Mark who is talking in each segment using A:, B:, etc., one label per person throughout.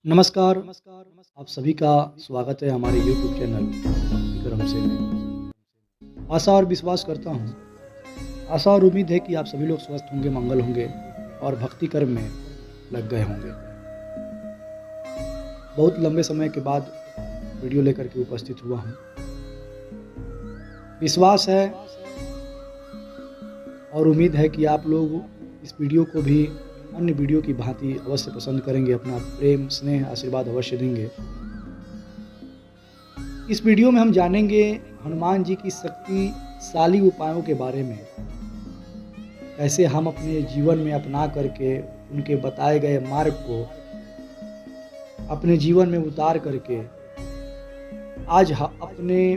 A: नमस्कार, आप सभी का स्वागत है हमारे YouTube चैनल विक्रम से में। आशा और विश्वास करता हूँ, आशा और उम्मीद है कि आप सभी लोग स्वस्थ होंगे, मंगल होंगे और भक्ति कर्म में लग गए होंगे। बहुत लंबे समय के बाद वीडियो लेकर के उपस्थित हुआ हूँ। विश्वास है और उम्मीद है कि आप लोग इस वीडियो को भी अन्य वीडियो की भांति अवश्य पसंद करेंगे, अपना प्रेम, स्नेह, आशीर्वाद अवश्य देंगे। इस वीडियो में हम जानेंगे हनुमान जी की शक्तिशाली उपायों के बारे में, कैसे हम अपने जीवन में अपना करके उनके बताए गए मार्ग को अपने जीवन में उतार करके आज अपने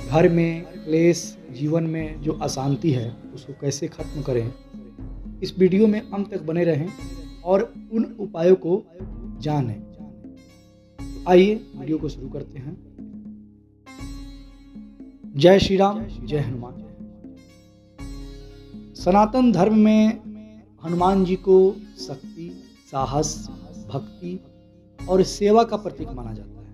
A: घर में क्लेश, जीवन में जो अशांति है उसको कैसे खत्म करें। इस वीडियो में अंत तक बने रहें और उन उपायों को जानें। आइए वीडियो को शुरू करते हैं। जय श्री राम, जय हनुमान। सनातन धर्म में हनुमान जी को शक्ति, साहस, भक्ति और सेवा का प्रतीक माना जाता है।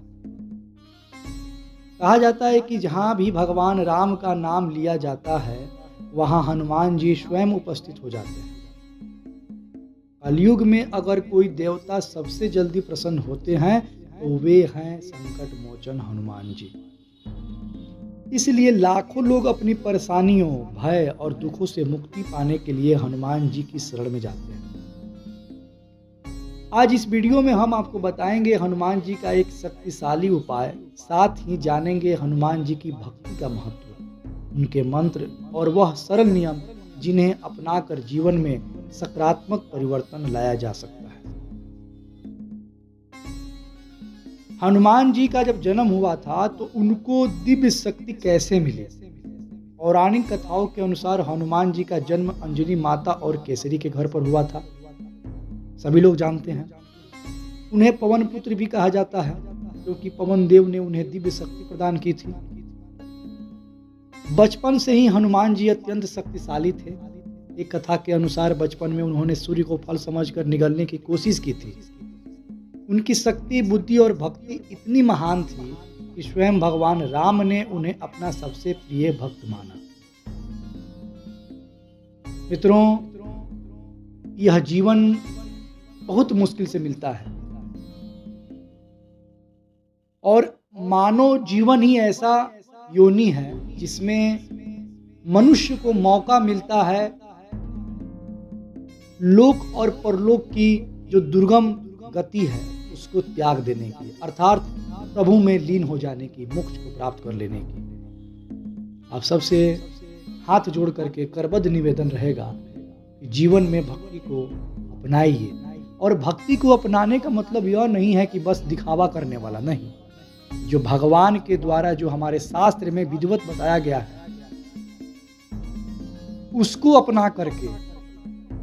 A: कहा जाता है कि जहां भी भगवान राम का नाम लिया जाता है वहां हनुमान जी स्वयं उपस्थित हो जाते हैं। कलयुग में अगर कोई देवता सबसे जल्दी प्रसन्न होते हैं तो वे हैं संकट मोचन हनुमान जी। इसलिए लाखों लोग अपनी परेशानियों, भय और दुखों से मुक्ति पाने के लिए हनुमान जी की शरण में जाते हैं। आज इस वीडियो में हम आपको बताएंगे हनुमान जी का एक शक्तिशाली उपाय, साथ ही जानेंगे हनुमान जी की भक्ति का महत्व, उनके मंत्र और वह सरल नियम जिन्हें अपनाकर जीवन में सकारात्मक परिवर्तन लाया जा सकता है। हनुमान जी का जब जन्म हुआ था तो उनको दिव्य शक्ति कैसे मिली? पौराणिक कथाओं के अनुसार हनुमान जी का जन्म अंजनी माता और केसरी के घर पर हुआ था। सभी लोग जानते हैं। उन्हें पवन पुत्र भी कहा जाता है क्योंकि पवन देव ने उन्हें दिव्य शक्ति प्रदान की थी। बचपन से ही हनुमान जी अत्यंत शक्तिशाली थे। एक कथा के अनुसार बचपन में उन्होंने सूर्य को फल समझकर निगलने की कोशिश की थी। उनकी शक्ति, बुद्धि और भक्ति इतनी महान थी कि स्वयं भगवान राम ने उन्हें अपना सबसे प्रिय भक्त माना। मित्रों, यह जीवन बहुत मुश्किल से मिलता है और मानव जीवन ही ऐसा योनि है जिसमें मनुष्य को मौका मिलता है लोक और परलोक की जो दुर्गम गति है उसको त्याग देने की, अर्थात प्रभु में लीन हो जाने की, मोक्ष को प्राप्त कर लेने की। आप सबसे हाथ जोड़ करके करबद्ध निवेदन रहेगा कि जीवन में भक्ति को अपनाइए। और भक्ति को अपनाने का मतलब यह नहीं है कि बस दिखावा करने वाला नहीं। जो भगवान के द्वारा जो हमारे शास्त्र में विधिवत बताया गया है उसको अपना करके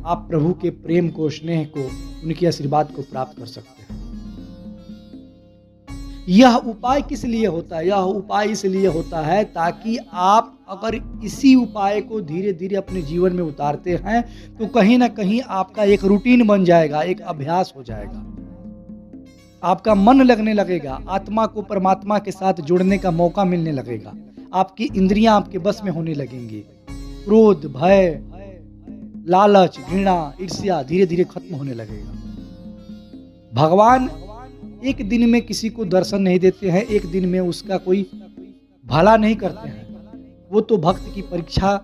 A: आप प्रभु के प्रेम को, स्नेह को, उनके आशीर्वाद को प्राप्त कर सकते हैं। यह उपाय किस लिए होता है? यह उपाय इसलिए होता है ताकि आप अगर इसी उपाय को धीरे धीरे अपने जीवन में उतारते हैं तो कहीं ना कहीं आपका एक रूटीन बन जाएगा, एक अभ्यास हो जाएगा। आपका मन लगने लगेगा, आत्मा को परमात्मा के साथ जुड़ने का मौका मिलने लगेगा, आपकी इंद्रियां आपके बस में होने लगेंगी। क्रोध, भय, लालच, घृणा, ईर्ष्या धीरे धीरे खत्म होने लगेगा। भगवान एक दिन में किसी को दर्शन नहीं देते हैं, एक दिन में उसका कोई भला नहीं करते हैं। वो तो भक्त की परीक्षा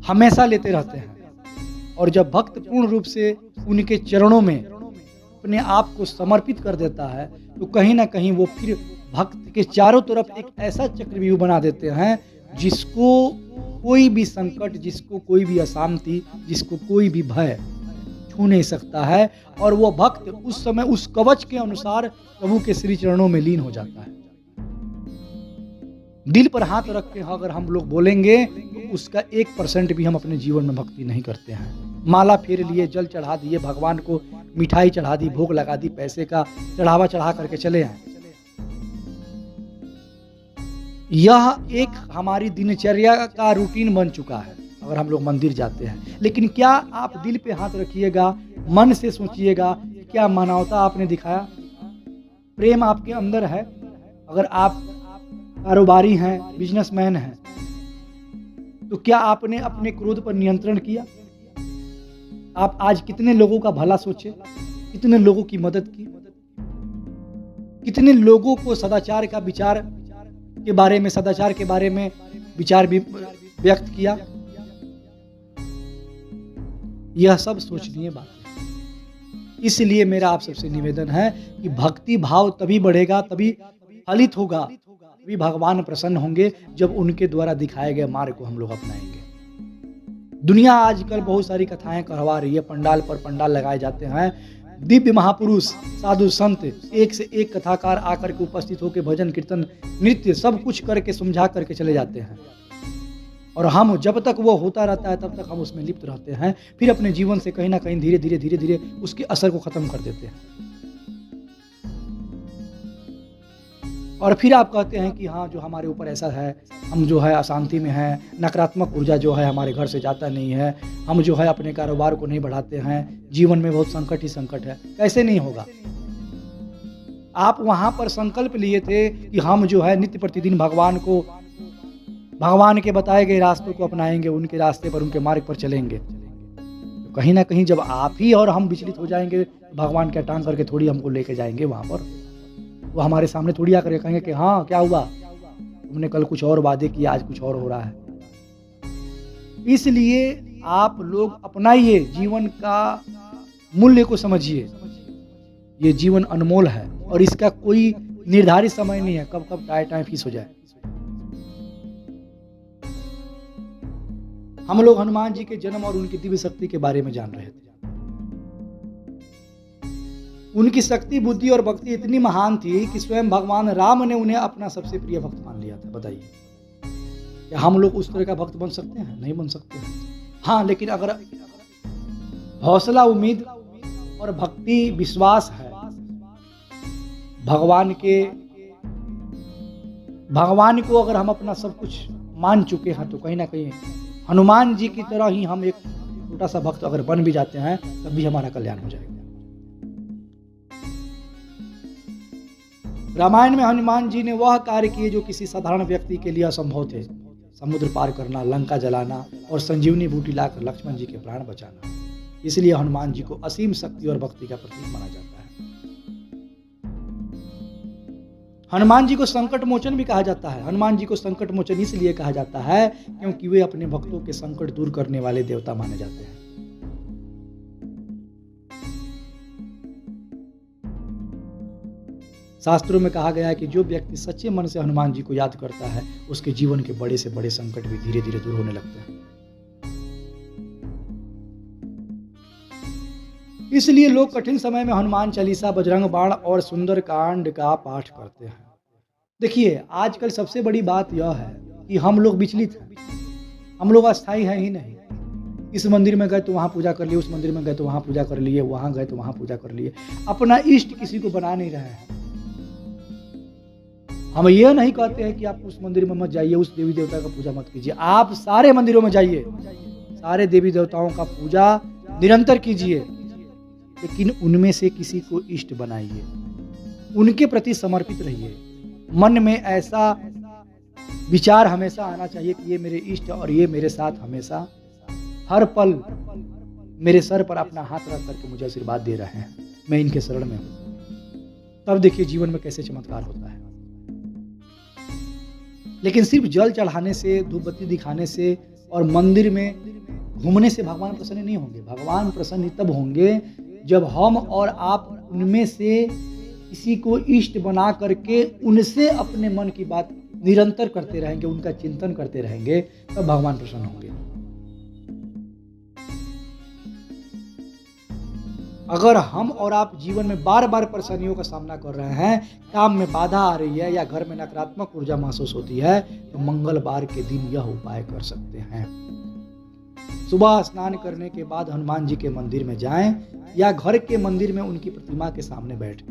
A: हमेशा लेते रहते हैं और जब भक्त पूर्ण रूप से उनके चरणों में अपने आप को समर्पित कर देता है तो कहीं ना कहीं वो फिर भक्त के चारों तरफ एक ऐसा चक्रव्यूह बना देते हैं जिसको कोई भी संकट, जिसको कोई भी अशांति, जिसको कोई भी भय छू नहीं सकता है। और वो भक्त उस समय उस कवच के अनुसार प्रभु के श्री चरणों में लीन हो जाता है। दिल पर हाथ रख के अगर हम लोग बोलेंगे तो उसका 1% भी हम अपने जीवन में भक्ति नहीं करते हैं। माला फेर लिए, जल चढ़ा दिए, भगवान को मिठाई चढ़ा दी, भोग लगा दी, पैसे का चढ़ावा चढ़ा करके चले आए। यह एक हमारी दिनचर्या का रूटीन बन चुका है अगर हम लोग मंदिर जाते हैं। लेकिन क्या आप दिल पे हाथ रखिएगा, मन से सोचिएगा क्या मानवता आपने दिखाया? प्रेम आपके अंदर है, अगर आप कारोबारी हैं, बिजनेसमैन हैं, तो क्या आपने अपने क्रोध पर नियंत्रण किया? आप आज कितने लोगों का भला सोचे, कितने लोगों की मदद की, कितने लोगों को सदाचार के बारे में विचार भी व्यक्त किया। यह सब सोचनीय बात है। इसलिए मेरा आप सबसे निवेदन है कि भक्ति भाव तभी बढ़ेगा, तभी फलित होगा, तभी भगवान प्रसन्न होंगे जब उनके द्वारा दिखाए गए मार्ग को हम लोग अपनाएंगे। दुनिया आजकल बहुत सारी कथाएं करवा रही है, पंडाल पर पंडाल लगाए जाते हैं, दिव्य महापुरुष साधु संत एक से एक कथाकार आकर के उपस्थित होकर भजन कीर्तन नृत्य सब कुछ करके समझा करके चले जाते हैं, और हम जब तक वो होता रहता है तब तक हम उसमें लिप्त रहते हैं, फिर अपने जीवन से कहीं ना कहीं धीरे धीरे उसके असर को खत्म कर देते हैं। और फिर आप कहते हैं कि हाँ, जो हमारे ऊपर ऐसा है, हम जो है अशांति में हैं, नकारात्मक ऊर्जा जो है हमारे घर से जाता नहीं है, हम जो है अपने कारोबार को नहीं बढ़ाते हैं, जीवन में बहुत संकट ही संकट है। कैसे नहीं होगा? आप वहां पर संकल्प लिए थे कि हम जो है नित्य प्रतिदिन भगवान के बताए गए रास्तों को अपनाएंगे, उनके रास्ते पर, उनके मार्ग पर चलेंगे। तो कहीं ना कहीं जब आप ही और हम विचलित हो जाएंगे, भगवान क्या टांग करके थोड़ी हमको लेके जाएंगे वहां पर। वो हमारे सामने थोड़ी आकर कहेंगे कि हाँ क्या हुआ, तुमने कल कुछ और वादे किया, आज कुछ और हो रहा है। इसलिए आप लोग अपनाइए, जीवन का मूल्य को समझिए। ये जीवन अनमोल है और इसका कोई निर्धारित समय नहीं है, कब टाइम फिक्स हो जाए। हम लोग हनुमान जी के जन्म और उनकी दिव्य शक्ति के बारे में जान रहे थे। उनकी शक्ति, बुद्धि और भक्ति इतनी महान थी कि स्वयं भगवान राम ने उन्हें अपना सबसे प्रिय भक्त मान लिया था। बताइए, क्या हम लोग उस तरह का भक्त बन सकते हैं? नहीं बन सकते हैं। हाँ, लेकिन अगर हौसला, उम्मीद और भक्ति, विश्वास है भगवान को अगर हम अपना सब कुछ मान चुके हैं, तो कहीं ना कहीं हनुमान जी की तरह ही हम एक छोटा सा भक्त अगर बन भी जाते हैं, तब भी हमारा कल्याण हो जाएगा। रामायण में हनुमान जी ने वह कार्य किए जो किसी साधारण व्यक्ति के लिए असंभव थे। समुद्र पार करना, लंका जलाना और संजीवनी बूटी लाकर लक्ष्मण जी के प्राण बचाना। इसलिए हनुमान जी को असीम शक्ति और भक्ति का प्रतीक माना जाता है। हनुमान जी को संकट मोचन भी कहा जाता है। हनुमान जी को संकट मोचन इसलिए कहा जाता है क्योंकि वे अपने भक्तों के संकट दूर करने वाले देवता माने जाते हैं। शास्त्रों में कहा गया है कि जो व्यक्ति सच्चे मन से हनुमान जी को याद करता है, उसके जीवन के बड़े से बड़े संकट भी धीरे धीरे दूर होने लगते हैं। इसलिए लोग कठिन समय में हनुमान चालीसा, बजरंग बाण और सुंदर कांड का पाठ करते हैं। देखिए, आजकल सबसे बड़ी बात यह है कि हम लोग विचलित हैं, हम लोग अस्थायी हैं ही नहीं। इस मंदिर में गए तो वहां पूजा कर लिए, उस मंदिर में गए तो वहां पूजा कर लिए, वहां गए तो वहां पूजा कर लिए। अपना इष्ट किसी को बना नहीं रहे हैं। हम यह नहीं कहते हैं कि आप उस मंदिर में मत जाइए, उस देवी देवता का पूजा मत कीजिए। आप सारे मंदिरों में जाइए, सारे देवी देवताओं का पूजा निरंतर कीजिए, लेकिन उनमें से किसी को इष्ट बनाइए, उनके प्रति समर्पित रहिए। मन में ऐसा विचार हमेशा आना चाहिए कि ये मेरे इष्ट और ये मेरे साथ हमेशा हर पल मेरे सर पर अपना हाथ रख करके मुझे आशीर्वाद दे रहे हैं, मैं इनके शरण में हूं। तब देखिए जीवन में कैसे चमत्कार होता है। लेकिन सिर्फ जल चढ़ाने से, धूप बत्ती दिखाने से और मंदिर में घूमने से भगवान प्रसन्न नहीं होंगे। भगवान प्रसन्न तब होंगे जब हम और आप उनमें से किसी को इष्ट बना करके उनसे अपने मन की बात निरंतर करते रहेंगे, उनका चिंतन करते रहेंगे, तब भगवान प्रसन्न होंगे। अगर हम और आप जीवन में बार बार परेशानियों का सामना कर रहे हैं, काम में बाधा आ रही है या घर में नकारात्मक ऊर्जा महसूस होती है, तो मंगलवार के दिन यह उपाय कर सकते हैं। सुबह स्नान करने के बाद हनुमान जी के मंदिर में जाएं या घर के मंदिर में उनकी प्रतिमा के सामने बैठें।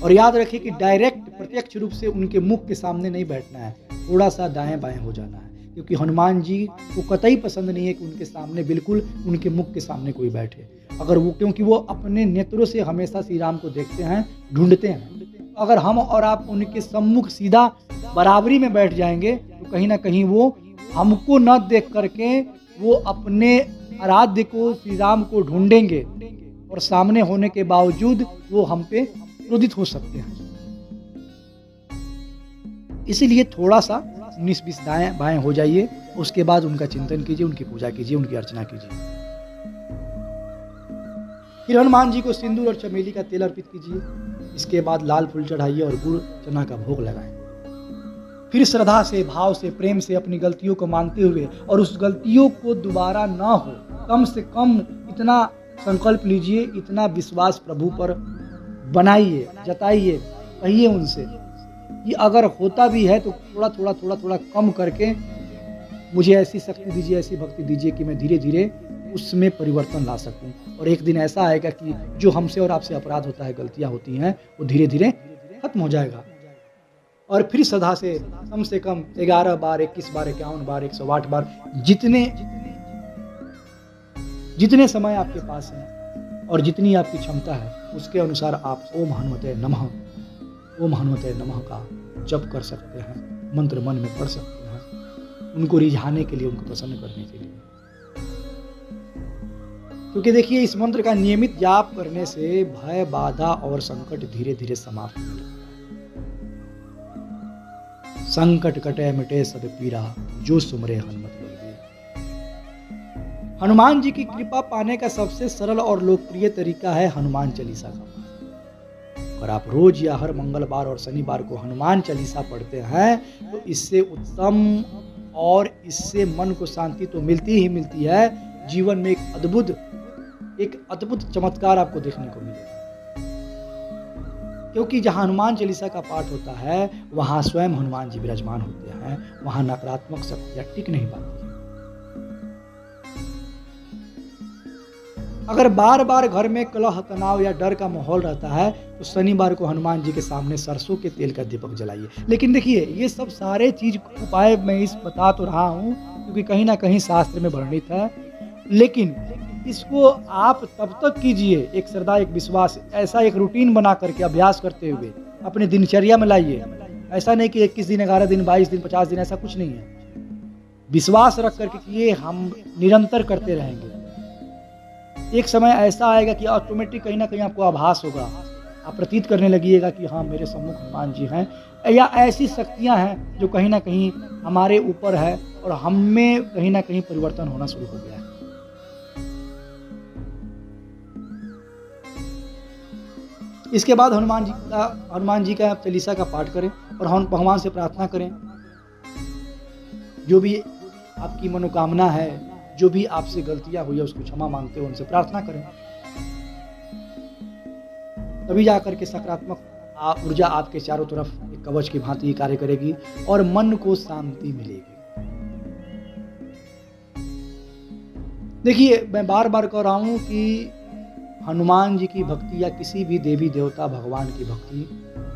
A: और याद रखें कि डायरेक्ट प्रत्यक्ष रूप से उनके मुख के सामने नहीं बैठना है, थोड़ा सा दाएं बाएं हो जाना है, क्योंकि हनुमान जी को कतई पसंद नहीं है कि उनके सामने, बिल्कुल उनके मुख के सामने कोई बैठे। क्योंकि वो अपने नेत्रों से हमेशा श्री राम को देखते हैं, ढूंढते हैं। अगर हम और आप उनके सम्मुख सीधा बराबरी में बैठ जाएंगे तो कहीं ना कहीं वो हमको न देख करके वो अपने आराध्य को, श्री राम को ढूंढेंगे और सामने होने के बावजूद वो हम पे क्रोधित हो सकते हैं। इसीलिए थोड़ा सा 19-20 दाएं बाएं हो जाइए, उसके बाद उनका चिंतन कीजिए, उनकी पूजा कीजिए, उनकी अर्चना कीजिए। फिर हनुमान जी को सिंदूर और चमेली का तेल अर्पित कीजिए। इसके बाद लाल फूल चढ़ाइए और गुड़ चना का भोग लगाएं। फिर श्रद्धा से, भाव से, प्रेम से अपनी गलतियों को मानते हुए और उस गलतियों को दोबारा ना हो, कम से कम इतना संकल्प लीजिए, इतना विश्वास प्रभु पर बनाइए, जताइए, कहिए उनसे कि अगर होता भी है तो थोड़ा कम करके मुझे ऐसी शक्ति दीजिए, ऐसी भक्ति दीजिए कि मैं धीरे धीरे उसमें परिवर्तन ला सकूं। और एक दिन ऐसा आएगा कि जो हमसे और आपसे अपराध होता है, गलतियां होती हैं, वो धीरे धीरे खत्म हो जाएगा। और फिर श्रद्धा से कम 11 बार, 21 बार, 51 बार, 108 बार, जितने समय आपके पास है और जितनी आपकी क्षमता है उसके अनुसार आप ओम हनुमते नमः, ओम हनुमते नमः का जप कर सकते हैं, मंत्र मन में पढ़ सकते हैं, उनको रिझाने के लिए, उनको प्रसन्न करने के लिए। क्योंकि देखिए, इस मंत्र का नियमित जाप करने से भय, बाधा और संकट धीरे धीरे समाप्त होते हैं। संकट कटे मिटे सब पीरा, जो सुमरे हनुमत बलबीर। हनुमान जी की कृपा पाने का सबसे सरल और लोकप्रिय तरीका है हनुमान चालीसा का पाठ। अगर आप रोज या हर मंगलवार और शनिवार को हनुमान चालीसा पढ़ते हैं तो इससे उत्तम और इससे मन को शांति तो मिलती ही मिलती है, जीवन में एक अद्भुत चमत्कार आपको देखने को मिलेगा। क्योंकि जहां हनुमान चालीसा का पाठ होता है वहां स्वयं हनुमान जी विराजमान होते हैं, वहां नकारात्मक शक्तियां टिक नहीं पाती। अगर बार बार घर में कलह, तनाव या डर का माहौल रहता है तो शनिवार को हनुमान जी के सामने सरसों के तेल का दीपक जलाइए। लेकिन देखिए, ये सब सारे चीज उपाय मैं बता तो रहा हूं क्योंकि कहीं ना कहीं शास्त्र में वर्णित है, लेकिन इसको आप तब तक कीजिए, एक श्रद्धा, एक विश्वास, ऐसा एक रूटीन बना करके अभ्यास करते हुए अपने दिनचर्या में लाइए। ऐसा नहीं कि 21 दिन, 11 दिन, 22 दिन, 50 दिन, ऐसा कुछ नहीं है। विश्वास रख करके कि ये हम निरंतर करते रहेंगे। एक समय ऐसा आएगा कि ऑटोमेटिक कहीं ना कहीं आपको आभास होगा, आप प्रतीत करने लगिएगा कि हाँ, मेरे सम्मुख हनुमान जी हैं, या ऐसी शक्तियां हैं जो कहीं ना कहीं हमारे ऊपर है और हम में कहीं ना कहीं परिवर्तन होना शुरू हो गया है। इसके बाद हनुमान जी का चालीसा का पाठ करें और हम भगवान से प्रार्थना करें, जो भी आपकी मनोकामना है, जो भी आपसे गलतियां हुई है उसको क्षमा मांगते हुए उनसे प्रार्थना करें। तभी जाकर के सकारात्मक ऊर्जा आपके चारों तरफ एक कवच की भांति कार्य करेगी और मन को शांति मिलेगी। देखिए, मैं बार बार कह रहा हूं कि हनुमान जी की भक्ति या किसी भी देवी देवता भगवान की भक्ति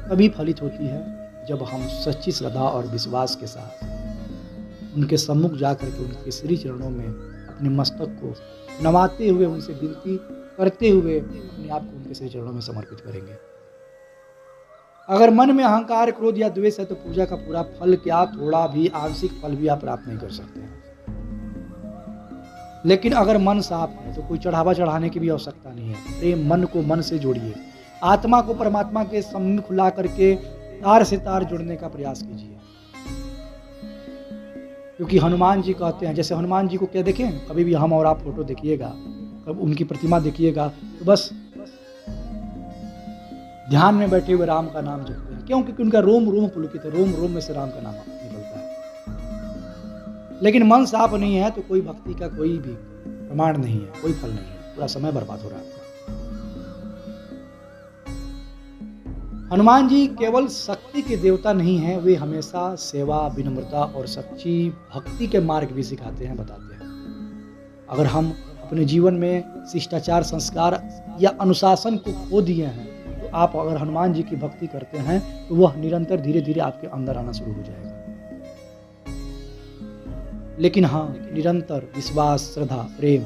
A: तभी फलित होती है जब हम सच्ची श्रद्धा और विश्वास के साथ उनके सम्मुख जाकर के उनके श्री चरणों में अपने मस्तक को नवाते हुए, उनसे विनती करते हुए अपने आप को उनके श्री चरणों में समर्पित करेंगे। अगर मन में अहंकार, क्रोध या द्वेष है तो पूजा का पूरा फल क्या, थोड़ा भी आंशिक फल भी आप प्राप्त नहीं कर सकते हैं। लेकिन अगर मन साफ है तो कोई चढ़ावा चढ़ाने की भी आवश्यकता नहीं है। प्रेम मन को मन से जोड़िए, आत्मा को परमात्मा के सम्मुख ला करके तार से तार जुड़ने का प्रयास कीजिए। क्योंकि हनुमान जी कहते हैं, जैसे हनुमान जी को क्या देखें, कभी भी हम और आप फोटो देखिएगा, कब उनकी प्रतिमा देखिएगा तो बस ध्यान में बैठे हुए राम का नाम जपते हैं। क्यों? क्योंकि उनका रोम रोम पुलकित है, रोम रोम में से राम का नाम निकलता है। लेकिन मन साफ नहीं है तो कोई भक्ति का कोई भी प्रमाण नहीं है, कोई फल नहीं है, पूरा समय बर्बाद हो रहा है। हनुमान जी केवल शक्ति के देवता नहीं हैं, वे हमेशा सेवा, विनम्रता और सच्ची भक्ति के मार्ग भी सिखाते हैं, बताते हैं। अगर हम अपने जीवन में शिष्टाचार, संस्कार या अनुशासन को खो दिए हैं तो आप अगर हनुमान जी की भक्ति करते हैं तो वह निरंतर धीरे धीरे आपके अंदर आना शुरू हो जाएगा। लेकिन हाँ, निरंतर विश्वास, श्रद्धा, प्रेम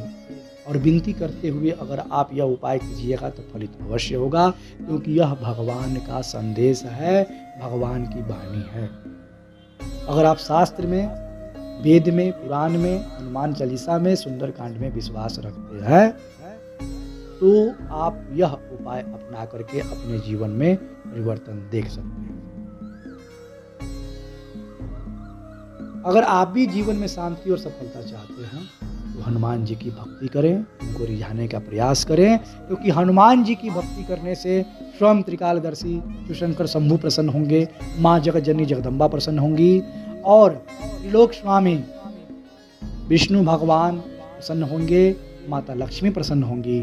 A: और विनती करते हुए अगर आप यह उपाय कीजिएगा तो फलित अवश्य होगा, क्योंकि यह भगवान का संदेश है, भगवान की वाणी है। अगर आप शास्त्र में, वेद में, पुराण में, हनुमान चालीसा में, सुंदरकांड में विश्वास रखते हैं तो आप यह उपाय अपना करके अपने जीवन में परिवर्तन देख सकते हैं। अगर आप भी जीवन में शांति और सफलता चाहते हैं तो हनुमान जी की भक्ति करें, उनको रिझाने का प्रयास करें, क्योंकि हनुमान जी की भक्ति करने से स्वयं त्रिकालदर्शी शिवशंकर शंभु प्रसन्न होंगे, माँ जगज्जननी जगदम्बा प्रसन्न होंगी और त्रिलोक स्वामी विष्णु भगवान प्रसन्न होंगे, माता लक्ष्मी प्रसन्न होंगी।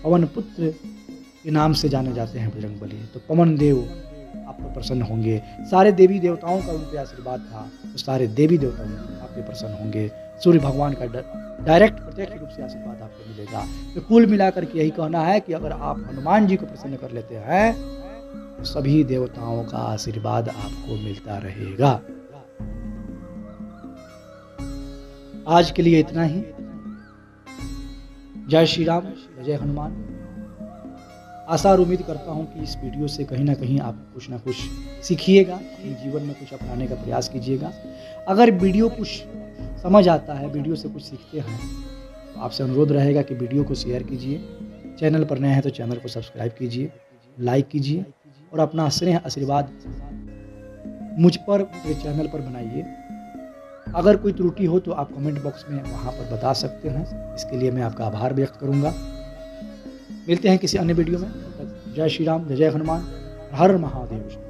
A: पवन पुत्र के नाम से जाने जाते हैं बजरंगबली, तो पवन देव आप पर प्रसन्न होंगे। सारे देवी देवताओं का उन पर आशीर्वाद था, तो सारे देवी देवता आप पे प्रसन्न होंगे। सूर्य भगवान का डायरेक्ट प्रत्यक्ष रूप से आशीर्वाद आपको मिलेगा। तो कुल मिलाकर के यही कहना है कि अगर आप हनुमान जी को प्रसन्न कर लेते हैं तो सभी देवताओं का आशीर्वाद आपको मिलता रहेगा। आज के लिए इतना ही। जय श्री राम, जय हनुमान। आशा और उम्मीद करता हूँ कि इस वीडियो से कहीं ना कहीं आप कुछ ना कुछ सीखिएगा, अपने जीवन में कुछ अपनाने का प्रयास कीजिएगा। अगर वीडियो कुछ समझ आता है, वीडियो से कुछ सीखते हैं, तो आपसे अनुरोध रहेगा कि वीडियो को शेयर कीजिए। चैनल पर नए हैं तो चैनल को सब्सक्राइब कीजिए, लाइक कीजिए और अपना स्नेह आशीर्वाद मुझ पर, मेरे चैनल पर बनाइए। अगर कोई त्रुटि हो तो आप कमेंट बॉक्स में वहाँ पर बता सकते हैं, इसके लिए मैं आपका आभार व्यक्त करूँगा। मिलते हैं किसी अन्य वीडियो में। तब तक जय श्री राम, जय हनुमान, हर महादेव।